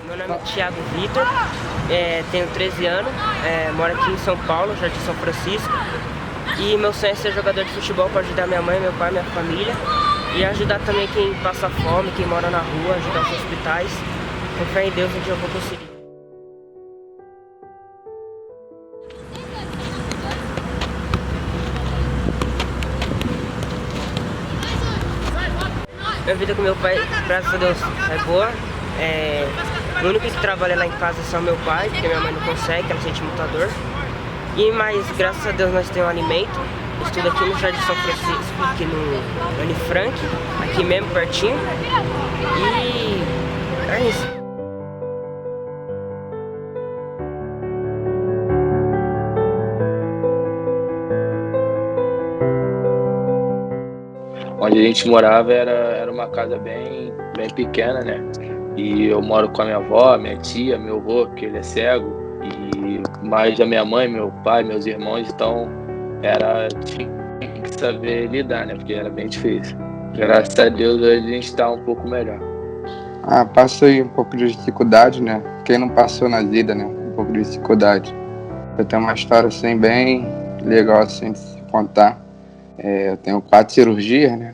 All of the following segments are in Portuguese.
Meu nome é Thiago Vitor, tenho 13 anos, moro aqui em São Paulo, Jardim São Francisco. E meu sonho é ser jogador de futebol para ajudar minha mãe, meu pai, minha família. E ajudar também quem passa fome, quem mora na rua, ajudar os hospitais. Com fé em Deus, um dia eu vou conseguir. Minha vida com meu pai, graças a Deus, é boa. O único que trabalha lá em casa é só meu pai, porque minha mãe não consegue, ela sente muita dor. Mas graças a Deus nós temos um alimento. Eu estudo aqui no Jardim São Francisco, aqui no Anne Frank, aqui mesmo pertinho. E é isso. Onde a gente morava era uma casa bem pequena, né? E eu moro com a minha avó, minha tia, meu avô, que ele é cego, e mais a minha mãe, meu pai, meus irmãos, então tinha que saber lidar, né? Porque era bem difícil. Graças a Deus hoje a gente tá um pouco melhor. Passei um pouco de dificuldade, né? Quem não passou na vida, né? Um pouco de dificuldade. Eu tenho uma história assim bem legal assim de se contar. Eu tenho 4 cirurgias, né?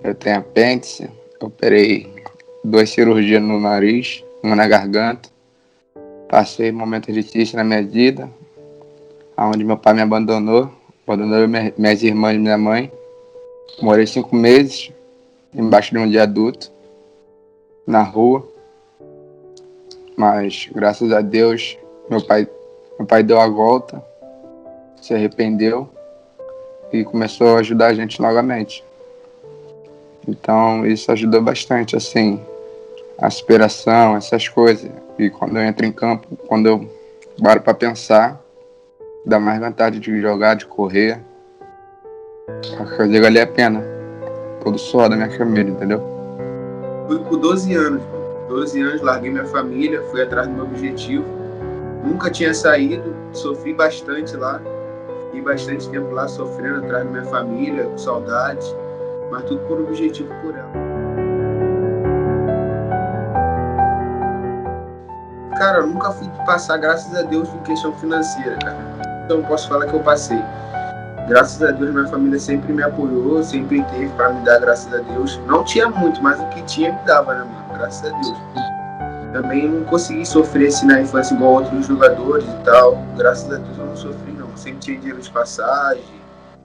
Eu tenho apêndice, eu operei 2 cirurgias no nariz, uma na garganta. Passei momentos difíceis na minha vida, onde meu pai me abandonou minhas irmãs e minha mãe. Morei 5 meses embaixo de um viaduto, na rua. Mas, graças a Deus, meu pai deu a volta, se arrependeu e começou a ajudar a gente novamente. Então, isso ajudou bastante, assim, a superação, essas coisas. E quando eu entro em campo, quando eu paro para pensar, dá mais vontade de jogar, de correr. Fazer valer a pena. Todo suor da minha família, entendeu? Fui com 12 anos. 12 anos, larguei minha família, fui atrás do meu objetivo. Nunca tinha saído, sofri bastante lá. Fiquei bastante tempo lá sofrendo atrás da minha família, com saudade. Mas tudo por objetivo, por ela. Cara, eu nunca fui passar, graças a Deus, em questão financeira, cara. Então eu posso falar que eu passei. Graças a Deus, minha família sempre me apoiou, sempre teve para me dar, graças a Deus. Não tinha muito, mas o que tinha me dava, né, mano? Graças a Deus. Também não consegui sofrer assim na infância igual outros jogadores e tal. Graças a Deus eu não sofri, não. Sempre tinha dinheiro de passagem.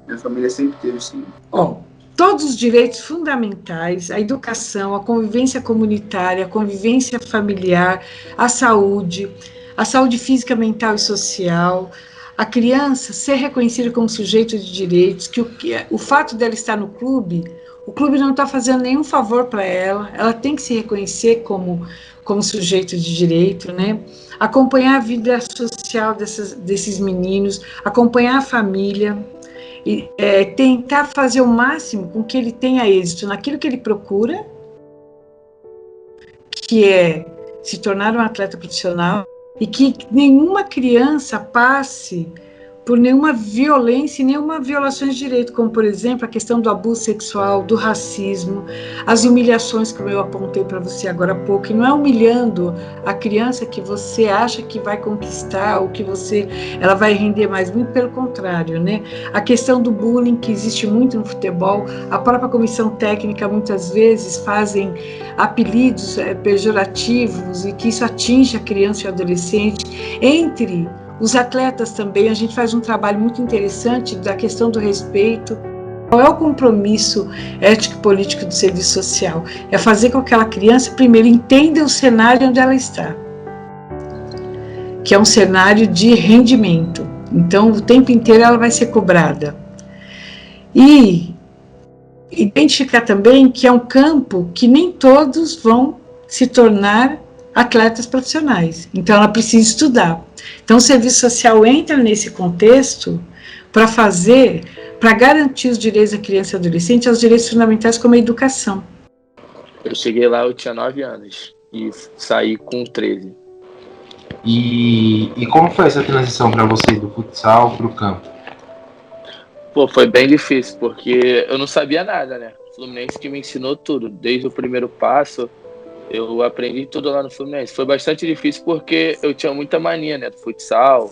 Minha família sempre teve, sim. Todos os direitos fundamentais, a educação, a convivência comunitária, a convivência familiar, a saúde física, mental e social, a criança ser reconhecida como sujeito de direitos, que o fato dela estar no clube, o clube não está fazendo nenhum favor para ela tem que se reconhecer como sujeito de direito, né? Acompanhar a vida social desses meninos, acompanhar a família, e tentar fazer o máximo com que ele tenha êxito naquilo que ele procura, que é se tornar um atleta profissional, e que nenhuma criança passe por nenhuma violência e nenhuma violação de direito, como, por exemplo, a questão do abuso sexual, do racismo, as humilhações, como eu apontei para você agora há pouco, e não é humilhando a criança que você acha que vai conquistar ou que ela vai render mais, muito pelo contrário, né? A questão do bullying, que existe muito no futebol, a própria comissão técnica muitas vezes fazem apelidos pejorativos e que isso atinge a criança e o adolescente. Entre os atletas também, a gente faz um trabalho muito interessante da questão do respeito. Qual é o compromisso ético e político do serviço social? É fazer com que aquela criança, primeiro, entenda o cenário onde ela está, que é um cenário de rendimento. Então, o tempo inteiro ela vai ser cobrada. E identificar também que é um campo que nem todos vão se tornar atletas profissionais. Então, ela precisa estudar. Então, o serviço social entra nesse contexto para garantir os direitos da criança e adolescente, os direitos fundamentais como a educação. Eu cheguei lá, eu tinha 9 anos e saí com 13. E como foi essa transição para você do futsal para o campo? Foi bem difícil, porque eu não sabia nada, né? O Fluminense que me ensinou tudo, desde o primeiro passo, Eu aprendi tudo lá no Fluminense. Foi bastante difícil porque eu tinha muita mania, né, do futsal.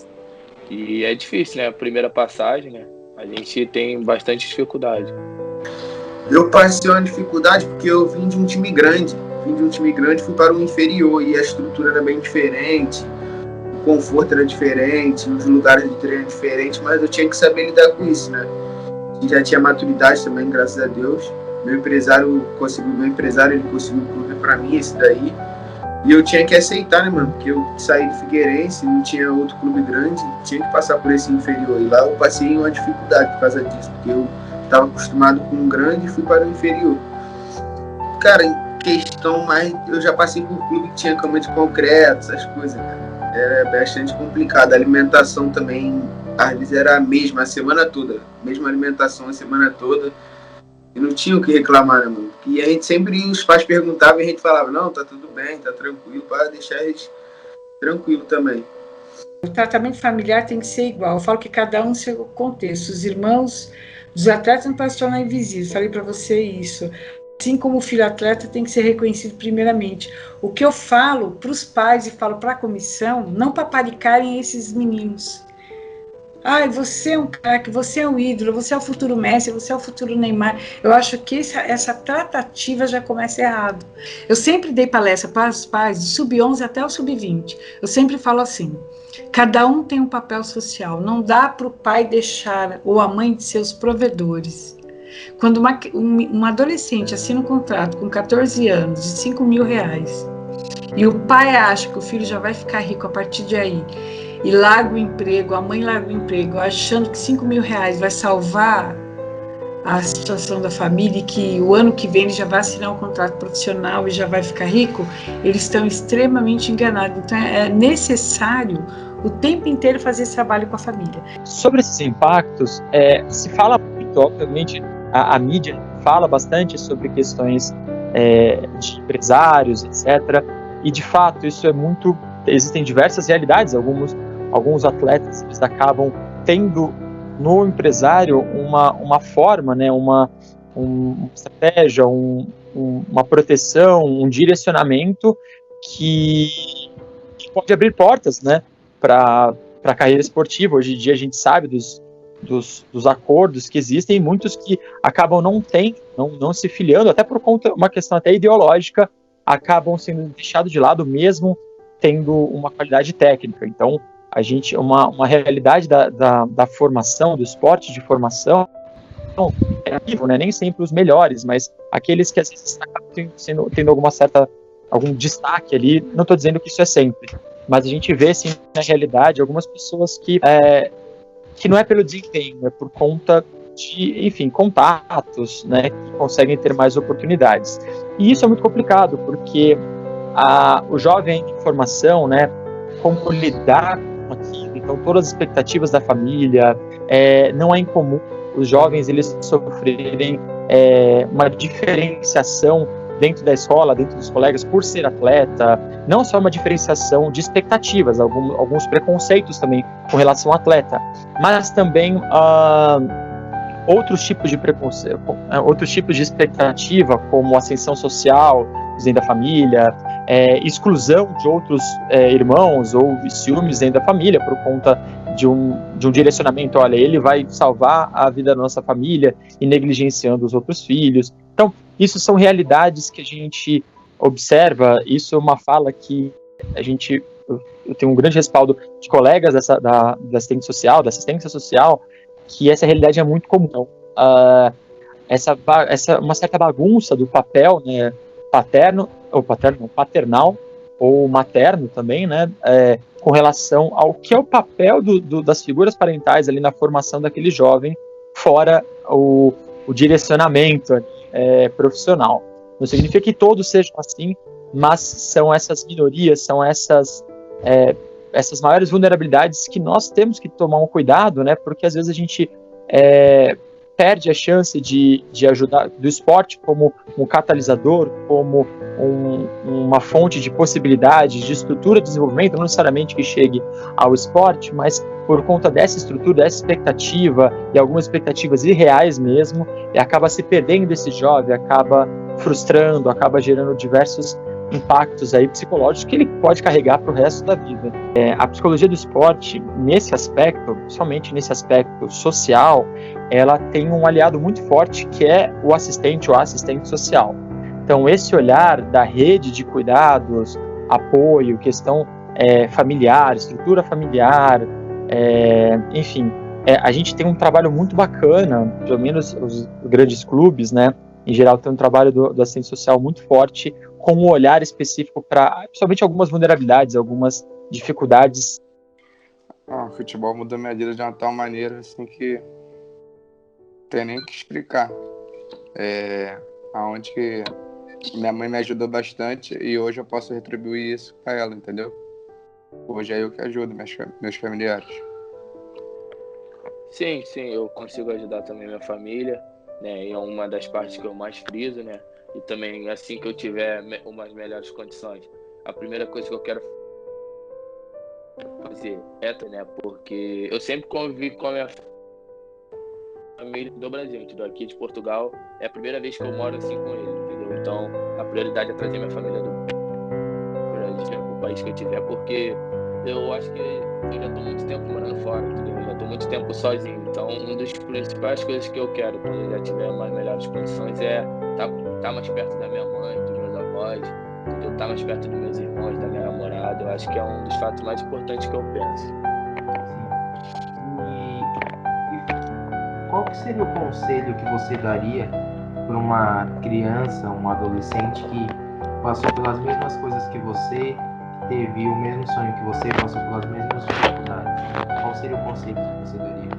E é difícil, né, a primeira passagem, né? A gente tem bastante dificuldade. Eu passei uma dificuldade porque eu vim de um time grande. Fui para um inferior e a estrutura era bem diferente, o conforto era diferente, os lugares de treino eram diferentes, mas eu tinha que saber lidar com isso, né? E já tinha maturidade também, graças a Deus. Meu empresário ele conseguiu um clube para mim, esse daí. E eu tinha que aceitar, né, mano? Porque eu saí do Figueirense, não tinha outro clube grande, tinha que passar por esse inferior. E lá eu passei uma dificuldade por causa disso, porque eu estava acostumado com um grande e fui para o inferior. Cara, em questão mais, eu já passei por clube que tinha cama de concreto, essas coisas, cara. Era bastante complicado. A alimentação também, às vezes era a mesma a semana toda. Mesma alimentação a semana toda. E não tinha o que reclamar, né, mano? E a gente sempre, os pais perguntavam e a gente falava, não, tá tudo bem, tá tranquilo, para deixar eles tranquilo também. O tratamento familiar tem que ser igual. Eu falo que cada um seu contexto. Os irmãos dos atletas não podem se tornar invisíveis. Falei para você isso. Assim como o filho atleta tem que ser reconhecido primeiramente. O que eu falo para os pais e falo para a comissão, não paparicarem esses meninos. Ah, você é um craque, você é um ídolo, você é o futuro Messi, você é o futuro Neymar. Eu acho que essa tratativa já começa errado. Eu sempre dei palestra para os pais, do sub-11 até o sub-20. Eu sempre falo assim, cada um tem um papel social. Não dá para o pai deixar, ou a mãe de seus provedores. Quando uma adolescente assina um contrato com 14 anos, de 5 mil reais, e o pai acha que o filho já vai ficar rico a partir de aí, e larga o emprego, a mãe larga o emprego, achando que 5 mil reais vai salvar a situação da família e que o ano que vem ele já vai assinar um contrato profissional e já vai ficar rico, eles estão extremamente enganados. Então é necessário o tempo inteiro fazer esse trabalho com a família. Sobre esses impactos, se fala muito, obviamente, a mídia fala bastante sobre questões de empresários, etc. E de fato isso é muito... Existem diversas realidades, alguns atletas eles acabam tendo no empresário uma forma, né, uma estratégia, uma proteção, um direcionamento que pode abrir portas, né, para a carreira esportiva. Hoje em dia a gente sabe dos acordos que existem, muitos que acabam não se filiando, até por conta uma questão até ideológica, acabam sendo deixados de lado mesmo tendo uma qualidade técnica. Então, a gente, uma realidade da formação, do esporte de formação, né? Nem sempre os melhores, mas aqueles que às vezes acabam tendo algum destaque ali. Não estou dizendo que isso é sempre, mas a gente vê, sim, na realidade, algumas pessoas que não é pelo desempenho, é por conta de, enfim, contatos, né, que conseguem ter mais oportunidades. E isso é muito complicado, porque o jovem em formação, né, como lidar com aquilo, então todas as expectativas da família, não é incomum os jovens eles sofrerem uma diferenciação dentro da escola, dentro dos colegas, por ser atleta, não só uma diferenciação de expectativas, alguns preconceitos também com relação ao atleta, mas também outros tipos de preconceito, outros tipos de expectativa, como ascensão social dentro da família, exclusão de outros irmãos ou ciúmes dentro da família por conta de um direcionamento. Olha, ele vai salvar a vida da nossa família e negligenciando os outros filhos. Então, isso são realidades que a gente observa. Isso é uma fala que eu tenho um grande respaldo de colegas da assistência social, que essa realidade é muito comum. Uma certa bagunça do papel, né, paternal ou materno também, né, com relação ao que é o papel das figuras parentais ali na formação daquele jovem, fora o direcionamento profissional. Não significa que todos sejam assim, mas são essas minorias, são essas maiores vulnerabilidades que nós temos que tomar um cuidado, né, porque às vezes a gente perde a chance de ajudar do esporte como um catalisador, como uma fonte de possibilidades, de estrutura de desenvolvimento, não necessariamente que chegue ao esporte, mas por conta dessa estrutura, dessa expectativa, e algumas expectativas irreais mesmo, e acaba se perdendo esse jovem, acaba frustrando, acaba gerando diversos impactos aí psicológicos que ele pode carregar para o resto da vida. A psicologia do esporte, nesse aspecto, somente nesse aspecto social, ela tem um aliado muito forte que é o assistente ou assistente social. Então, esse olhar da rede de cuidados, apoio, questão familiar, estrutura familiar, enfim, a gente tem um trabalho muito bacana, pelo menos os grandes clubes, né, em geral tem um trabalho do assistente social muito forte, com um olhar específico para, principalmente algumas vulnerabilidades, algumas dificuldades. O futebol mudou minha vida de uma tal maneira assim que não tem nem o que explicar. Aonde que minha mãe me ajudou bastante e hoje eu posso retribuir isso para ela, entendeu? Hoje é eu que ajudo meus familiares. Sim, eu consigo ajudar também minha família, né? E é uma das partes que eu mais friso, né? E também, assim que eu tiver umas melhores condições, a primeira coisa que eu quero fazer né? Porque eu sempre convivi com a minha família do Brasil, entendeu? Aqui de Portugal é a primeira vez que eu moro assim com eles, entendeu? Então, a prioridade é trazer minha família do Brasil, o país que eu tiver, porque eu acho que eu já estou muito tempo morando fora, entendeu? Eu já estou muito tempo sozinho. Então, uma das principais coisas que eu quero quando eu já tiver umas melhores condições é estar mais perto da minha mãe, dos meus avós, entendeu? Estar mais perto dos meus irmãos, da minha namorada. Eu acho que é um dos fatos mais importantes que eu penso. E qual que seria o conselho que você daria para uma criança, um adolescente que passou pelas mesmas coisas que você, teve o mesmo sonho que você, passou pelas mesmas dificuldades? Qual seria o conselho que você daria?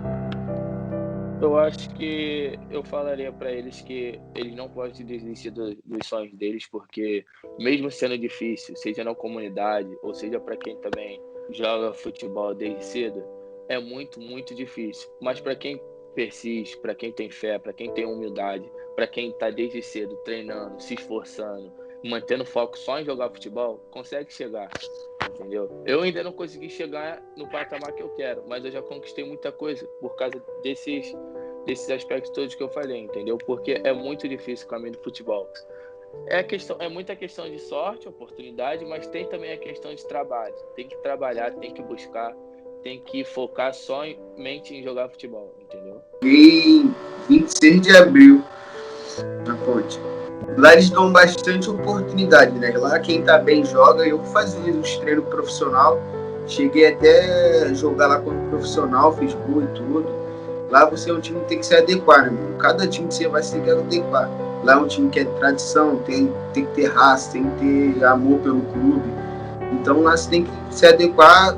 Eu acho que eu falaria para eles que eles não podem desistir dos sonhos deles, porque mesmo sendo difícil, seja na comunidade ou seja para quem também joga futebol desde cedo, é muito, muito difícil. Mas para quem persiste, para quem tem fé, para quem tem humildade, para quem está desde cedo treinando, se esforçando, mantendo foco só em jogar futebol, consegue chegar, entendeu? Eu ainda não consegui chegar no patamar que eu quero, mas eu já conquistei muita coisa por causa desses aspectos todos que eu falei, entendeu? Porque é muito difícil o caminho do futebol. É muita questão de sorte, oportunidade, mas tem também a questão de trabalho. Tem que trabalhar, tem que buscar, tem que focar somente em jogar futebol, entendeu? Em 26 de abril, na Ponte. Lá eles dão bastante oportunidade, né? Lá quem tá bem joga. Eu fazia uns treinos profissional, cheguei até jogar lá como profissional, fiz gol e tudo. Lá você é um time que tem que se adequar, né, mano? Cada time que você vai ter que adequar. Lá é um time que é tradição, tem que ter raça, tem que ter amor pelo clube. Então lá você tem que se adequar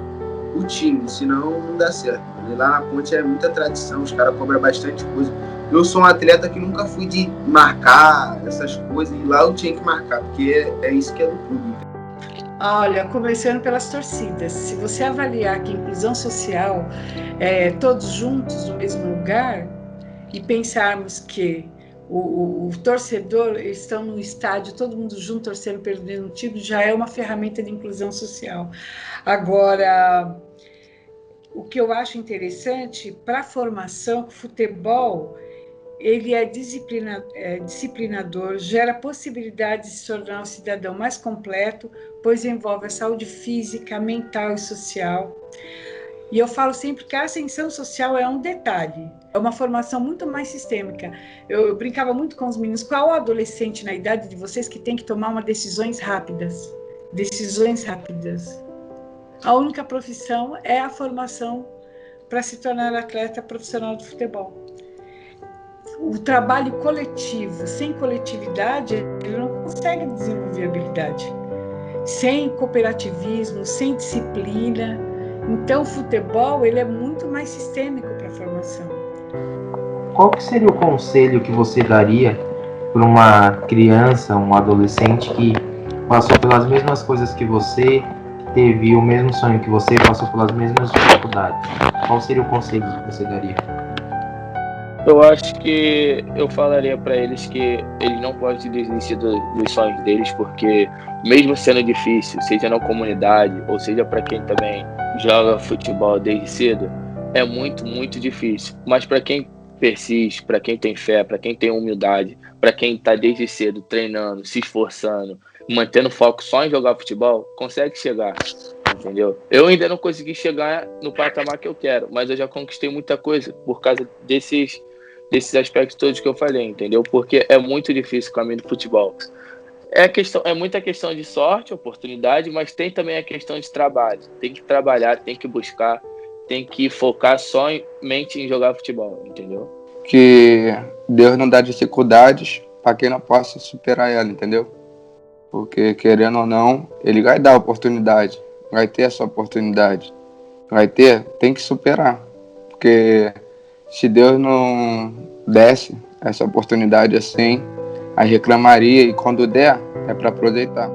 o time, senão não dá certo. E lá na Ponte é muita tradição, os caras cobram bastante coisa. Eu sou um atleta que nunca fui de marcar essas coisas, e lá eu tinha que marcar, porque é isso que é do clube. Olha, começando pelas torcidas, se você avaliar que inclusão social é todos juntos no mesmo lugar e pensarmos que o torcedor, eles estão no estádio, todo mundo junto torcendo pelo mesmo time, já é uma ferramenta de inclusão social. Agora, o que eu acho interessante para a formação, o futebol, ele é disciplinador, gera possibilidade de se tornar um cidadão mais completo, pois envolve a saúde física, mental e social. E eu falo sempre que a ascensão social é um detalhe, é uma formação muito mais sistêmica. Eu brincava muito com os meninos, qual adolescente na idade de vocês que tem que tomar decisões rápidas? A única profissão é a formação para se tornar atleta profissional de futebol. O trabalho coletivo, sem coletividade, ele não consegue desenvolver habilidade. Sem cooperativismo, sem disciplina. Então, o futebol ele é muito mais sistêmico para a formação. Qual que seria o conselho que você daria para uma criança, um adolescente que passou pelas mesmas coisas que você, teve o mesmo sonho que você, passou pelas mesmas dificuldades? Qual seria o conselho que você daria? Eu acho que eu falaria para eles que eles não podem desistir dos sonhos deles, porque mesmo sendo difícil, seja na comunidade ou seja para quem também joga futebol desde cedo, é muito, muito difícil. Mas para quem persiste, para quem tem fé, para quem tem humildade, para quem está desde cedo treinando, se esforçando, mantendo foco só em jogar futebol, consegue chegar, entendeu? Eu ainda não consegui chegar no patamar que eu quero, mas eu já conquistei muita coisa por causa desses aspectos todos que eu falei, entendeu? Porque é muito difícil o caminho do futebol. É muita questão de sorte, oportunidade, mas tem também a questão de trabalho. Tem que trabalhar, tem que buscar, tem que focar somente em jogar futebol, entendeu? Que Deus não dá dificuldades para quem não possa superar ela, entendeu? Porque, querendo ou não, Ele vai dar oportunidade, vai ter essa oportunidade. Tem que superar. Porque se Deus não desse essa oportunidade assim, aí reclamaria, e quando der, é para aproveitar.